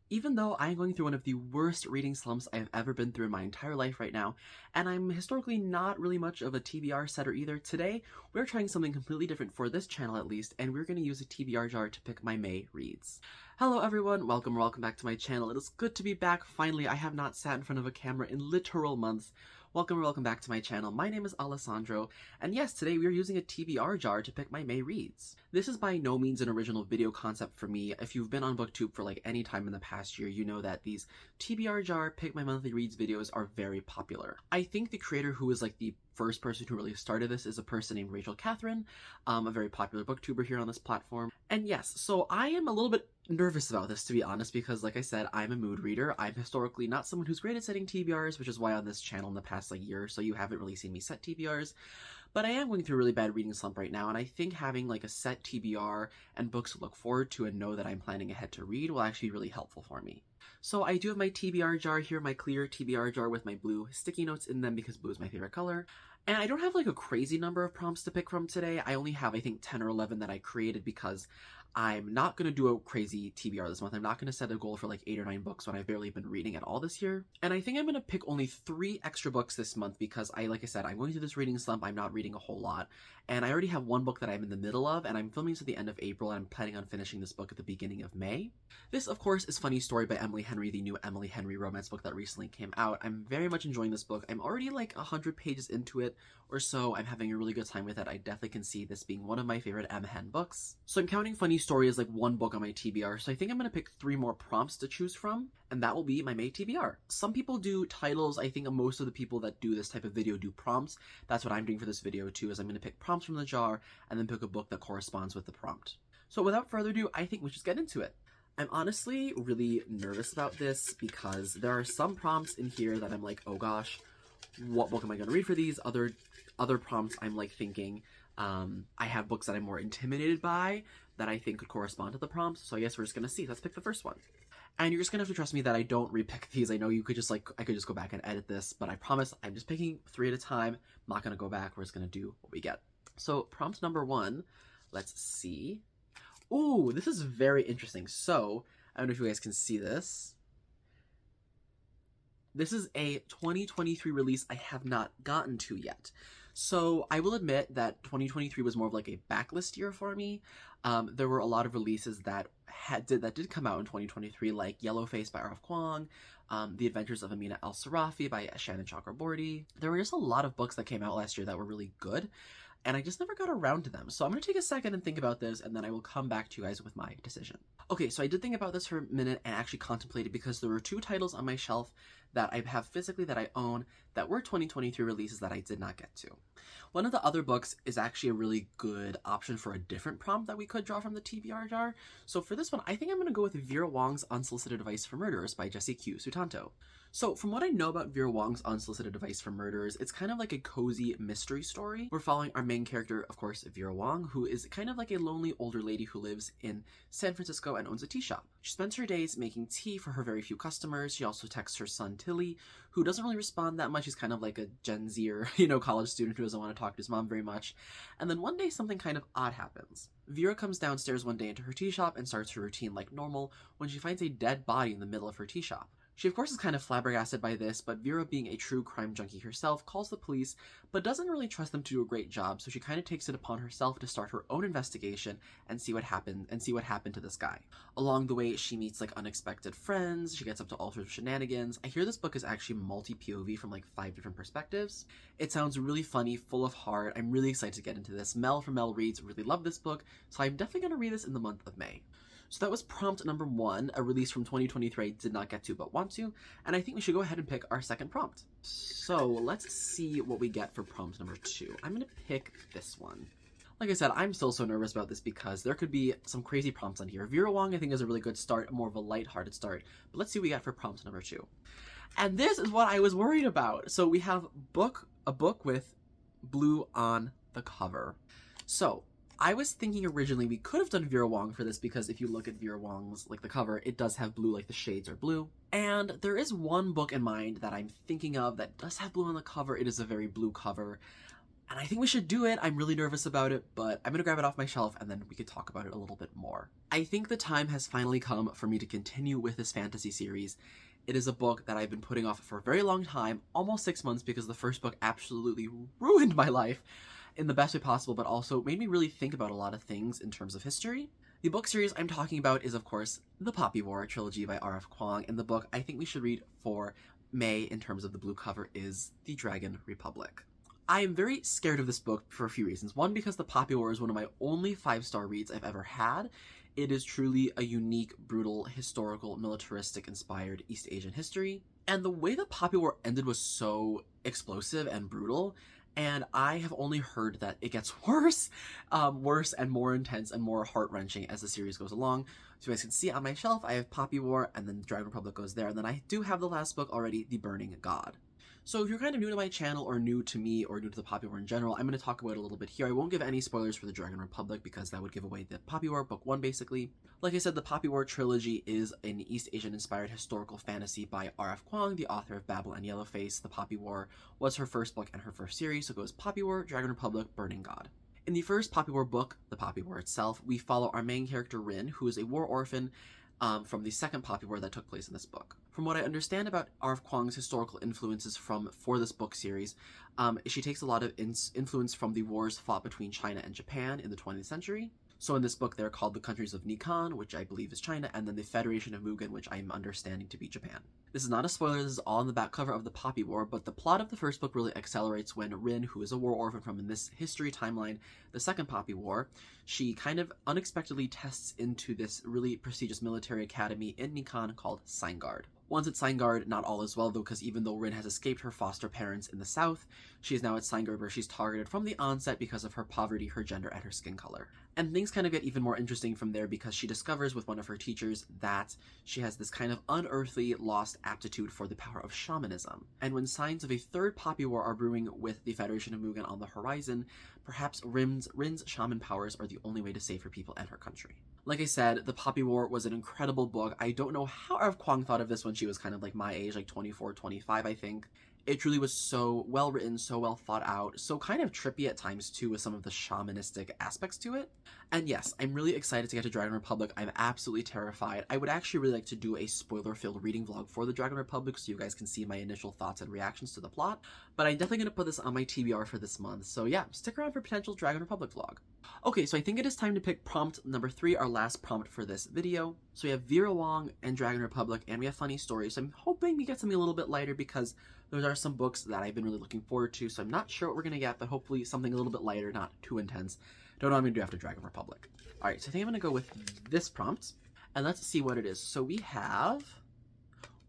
Even though I'm going through one of the worst reading slumps I've ever been through in my entire life right now, and I'm historically not really much of a TBR setter either, today we're trying something completely different for this channel at least, and we're going to use a TBR jar to pick my May reads. Hello everyone, welcome back to my channel. It is good to be back. Finally, I have not sat in front of a camera in literal months. Welcome back to my channel. My name is Alessandro, and yes, today we are using a TBR jar to pick my May reads. This is by no means an original video concept for me. If you've been on BookTube for like any time in the past year, you know that these TBR jar pick my monthly reads videos are very popular. I think the creator who is like the first person who really started this is a person named Rachel Catherine, a very popular booktuber here on this platform. And yes, so I am a little bit nervous about this, to be honest, because like I said, I'm a mood reader. I'm historically not someone who's great at setting TBRs, which is why on this channel in the past like year or so you haven't really seen me set TBRs. But I am going through a really bad reading slump right now, and I think having like a set TBR and books to look forward to and know that I'm planning ahead to read will actually be really helpful for me. So I do have my TBR jar here, my clear TBR jar with my blue sticky notes in them because blue is my favorite color. And I don't have like a crazy number of prompts to pick from today. I only have I think 10 or 11 that I created because I'm not going to do a crazy TBR this month. I'm not going to set a goal for like 8 or 9 books when I've barely been reading at all this year. And I think I'm going to pick only 3 extra books this month because like I said, I'm going through this reading slump. I'm not reading a whole lot. And I already have one book that I'm in the middle of, and I'm filming this at the end of April, and I'm planning on finishing this book at the beginning of May. This, of course, is Funny Story by Emily Henry, the new Emily Henry romance book that recently came out. I'm very much enjoying this book. I'm already like 100 pages into it or so. I'm having a really good time with it. I definitely can see this being one of my favorite M. Hen books. So I'm counting Funny Story as like one book on my TBR, so I think I'm going to pick 3 more prompts to choose from, and that will be my May TBR. Some people do titles. I think most of the people that do this type of video do prompts. That's what I'm doing for this video too, is I'm going to pick prompts from the jar and then pick a book that corresponds with the prompt. So without further ado, I think we should get into it. I'm honestly really nervous about this because there are some prompts in here that I'm like, oh gosh, what book am I going to read for these? Other prompts I'm like thinking, I have books that I'm more intimidated by that I think could correspond to the prompts. So I guess we're just going to see. Let's pick the first one. And you're just going to have to trust me that I don't repick these. I know you could just like, I could just go back and edit this, but I promise I'm just picking 3 at a time. I'm not going to go back. We're just going to do what we get. So prompt number 1, let's see. Ooh, this is very interesting. So I don't know if you guys can see this. This is a 2023 release I have not gotten to yet. So I will admit that 2023 was more of like a backlist year for me. There were a lot of releases that did come out in 2023, like Yellowface by R.F. Kuang, The Adventures of Amina El-Sarafi by Shannon Chakraborty. There were just a lot of books that came out last year that were really good, and I just never got around to them. So I'm going to take a second and think about this, and then I will come back to you guys with my decision. Okay, so I did think about this for a minute and actually contemplated because there were 2 titles on my shelf that I have physically that I own that were 2023 releases that I did not get to. One of the other books is actually a really good option for a different prompt that we could draw from the TBR jar. So for this one, I think I'm going to go with Vera Wong's Unsolicited Advice for Murderers by Jessie Q. Sutanto. So from what I know about Vera Wong's Unsolicited Advice for Murderers, it's kind of like a cozy mystery story. We're following our main character, of course, Vera Wong, who is kind of like a lonely older lady who lives in San Francisco and owns a tea shop. She spends her days making tea for her very few customers. She also texts her son Tilly, who doesn't really respond that much. He's kind of like a Gen Zer, college student who doesn't want to talk to his mom very much. And then one day something kind of odd happens. Vera comes downstairs one day into her tea shop and starts her routine like normal when she finds a dead body in the middle of her tea shop. She of course is kind of flabbergasted by this, but Vera, being a true crime junkie herself, calls the police, but doesn't really trust them to do a great job, so she kind of takes it upon herself to start her own investigation and see what happened to this guy. Along the way, she meets like unexpected friends, she gets up to all sorts of shenanigans. I hear this book is actually multi-POV from like 5 different perspectives. It sounds really funny, full of heart. I'm really excited to get into this. Mel from Mel Reads really loved this book, so I'm definitely going to read this in the month of May. So that was prompt number 1, a release from 2023 I did not get to but want to, and I think we should go ahead and pick our second prompt. So let's see what we get for prompt number 2. I'm going to pick this one. Like I said, I'm still so nervous about this because there could be some crazy prompts on here. Vera Wong I think is a really good start, more of a lighthearted start, but let's see what we got for prompt number 2. And this is what I was worried about. So we have a book with blue on the cover. So I was thinking originally we could have done Vera Wong for this because if you look at Vera Wong's, like the cover, it does have blue, like the shades are blue. And there is one book in mind that I'm thinking of that does have blue on the cover. It is a very blue cover. and I think we should do it. I'm really nervous about it, but I'm gonna grab it off my shelf and then we could talk about it a little bit more. I think the time has finally come for me to continue with this fantasy series. It is a book that I've been putting off for a very long time, almost 6 months, because the first book absolutely ruined my life in the best way possible, but also made me really think about a lot of things in terms of history. The book series I'm talking about is, of course, the Poppy War trilogy by R.F. Kuang, and the book I think we should read for May in terms of the blue cover is The Dragon Republic. I am very scared of this book for a few reasons. One, because the Poppy War is one of my only 5-star reads I've ever had. It is truly a unique, brutal, historical, militaristic inspired East Asian history. And the way the Poppy War ended was so explosive and brutal, and I have only heard that it gets worse and more intense and more heart-wrenching as the series goes along. So you guys can see on my shelf, I have Poppy War, and then Dragon Republic goes there, and then I do have the last book already, The Burning God. So if you're kind of new to my channel, or new to me, or new to the Poppy War in general, I'm going to talk about it a little bit here. I won't give any spoilers for the Dragon Republic, because that would give away the Poppy War, book 1 basically. Like I said, the Poppy War trilogy is an East Asian-inspired historical fantasy by R.F. Kuang, the author of Babel and Yellowface. The Poppy War was her first book and her first series, so it goes Poppy War, Dragon Republic, Burning God. In the first Poppy War book, the Poppy War itself, we follow our main character Rin, who is a war orphan from the second Poppy War that took place in this book. From what I understand about R.F. Kuang's historical influences for this book series, she takes a lot of influence from the wars fought between China and Japan in the 20th century. So in this book, they're called the countries of Nikon, which I believe is China, and then the Federation of Mugen, which I'm understanding to be Japan. This is not a spoiler, this is all in the back cover of the Poppy War, but the plot of the first book really accelerates when Rin, who is a war orphan from in this history timeline, the second Poppy War, she kind of unexpectedly tests into this really prestigious military academy in Nikon called Seingard. Once at Seingard, not all is well though, because even though Rin has escaped her foster parents in the south, she is now at Seingard, where she's targeted from the onset because of her poverty, her gender, and her skin color. And things kind of get even more interesting from there, because she discovers with one of her teachers that she has this kind of unearthly lost aptitude for the power of shamanism. And when signs of a third Poppy War are brewing with the Federation of Mugen on the horizon, perhaps Rin's shaman powers are the only way to save her people and her country. Like I said, the Poppy War was an incredible book. I don't know how R.F. Kuang thought of this when she was kind of like my age, like 24, 25, I think. It truly was so well written, so well thought out, so kind of trippy at times too with some of the shamanistic aspects to it. And yes, I'm really excited to get to Dragon Republic. I'm absolutely terrified. I would actually really like to do a spoiler-filled reading vlog for the Dragon Republic so you guys can see my initial thoughts and reactions to the plot, but I'm definitely going to put this on my TBR for this month, so yeah, stick around for potential Dragon Republic vlog. Okay, so I think it is time to pick prompt number 3, our last prompt for this video. So we have Vera Wong and Dragon Republic, and we have funny stories, so I'm hoping we get something a little bit lighter because those are some books that I've been really looking forward to, so I'm not sure what we're going to get, but hopefully something a little bit lighter, not too intense. Don't know what I'm going to do after Dragon Republic. Alright, so I think I'm going to go with this prompt, and let's see what it is. So we have...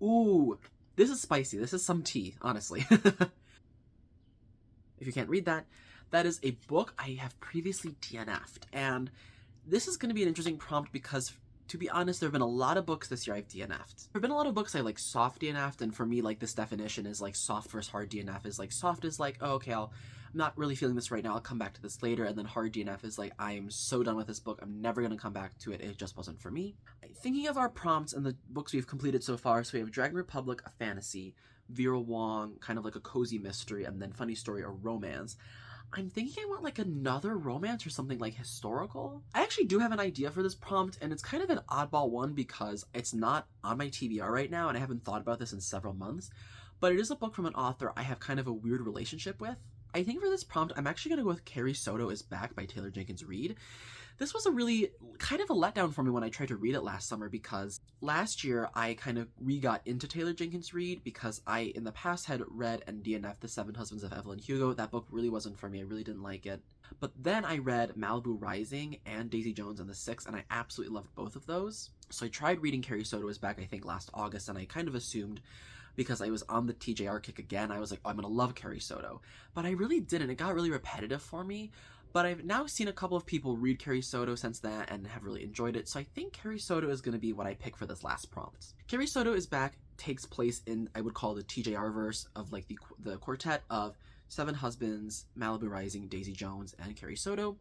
Ooh, this is spicy. This is some tea, honestly. If you can't read that, that is a book I have previously DNF'd, and this is going to be an interesting prompt because, to be honest, there have been a lot of books this year I've DNF'd. There have been a lot of books I like soft DNF'd, and for me, like, this definition is like soft versus hard DNF is like soft is like, oh, okay, I'm not really feeling this right now, I'll come back to this later, and then hard DNF is like, I am so done with this book, I'm never going to come back to it, it just wasn't for me. Thinking of our prompts and the books we've completed so far, so we have Dragon Republic, a fantasy, Vera Wong, kind of like a cozy mystery, and then funny story or romance. I'm thinking I want like another romance or something like historical. I actually do have an idea for this prompt, and it's kind of an oddball one because it's not on my TBR right now and I haven't thought about this in several months, but it is a book from an author I have kind of a weird relationship with. I think for this prompt, I'm actually going to go with Carrie Soto is Back by Taylor Jenkins Reid. This was a really kind of a letdown for me when I tried to read it last summer because last year I kind of re-got into Taylor Jenkins Reid because I in the past had read and DNF'd The Seven Husbands of Evelyn Hugo. That book really wasn't for me. I really didn't like it. But then I read Malibu Rising and Daisy Jones and the Six, and I absolutely loved both of those. So I tried reading Carrie Soto is Back, I think, last August, and I kind of assumed because I was on the TJR kick again, I was like, oh, I'm going to love Carrie Soto. But I really didn't. It got really repetitive for me. But I've now seen a couple of people read Carrie Soto since then and have really enjoyed it, so I think Carrie Soto is going to be what I pick for this last prompt. Carrie Soto is Back takes place in, I would call the TJR verse of like the quartet of Seven Husbands, Malibu Rising, Daisy Jones, and Carrie Soto.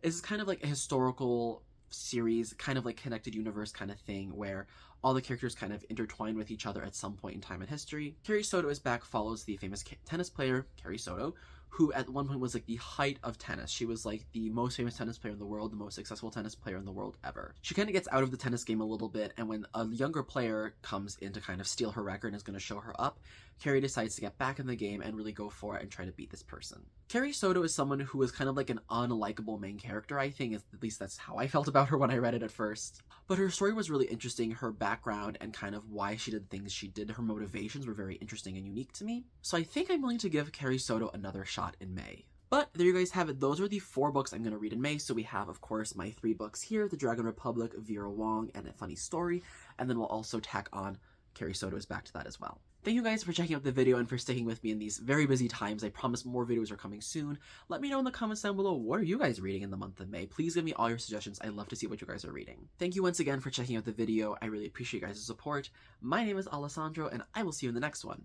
This is kind of like a historical series, kind of like connected universe kind of thing where all the characters kind of intertwine with each other at some point in time in history. Carrie Soto is Back follows the famous tennis player Carrie Soto, who at one point was like the height of tennis. She was like the most famous tennis player in the world, the most successful tennis player in the world ever. She kind of gets out of the tennis game a little bit, and when a younger player comes in to kind of steal her record and is going to show her up, Carrie decides to get back in the game and really go for it and try to beat this person. Carrie Soto is someone who is kind of like an unlikable main character, I think. At least that's how I felt about her when I read it at first. But her story was really interesting. Her background and kind of why she did things she did, her motivations were very interesting and unique to me. So I think I'm willing to give Carrie Soto another shot in May. But there you guys have it. Those are the 4 books I'm going to read in May. So we have, of course, my 3 books here, The Dragon Republic, Vera Wong, and A Funny Story. And then we'll also tack on Carrie Soto's back to that as well. Thank you guys for checking out the video and for sticking with me in these very busy times. I promise more videos are coming soon. Let me know in the comments down below, what are you guys reading in the month of May? Please give me all your suggestions. I'd love to see what you guys are reading. Thank you once again for checking out the video. I really appreciate you guys' support. My name is Alessandro, and I will see you in the next one.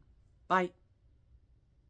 Bye!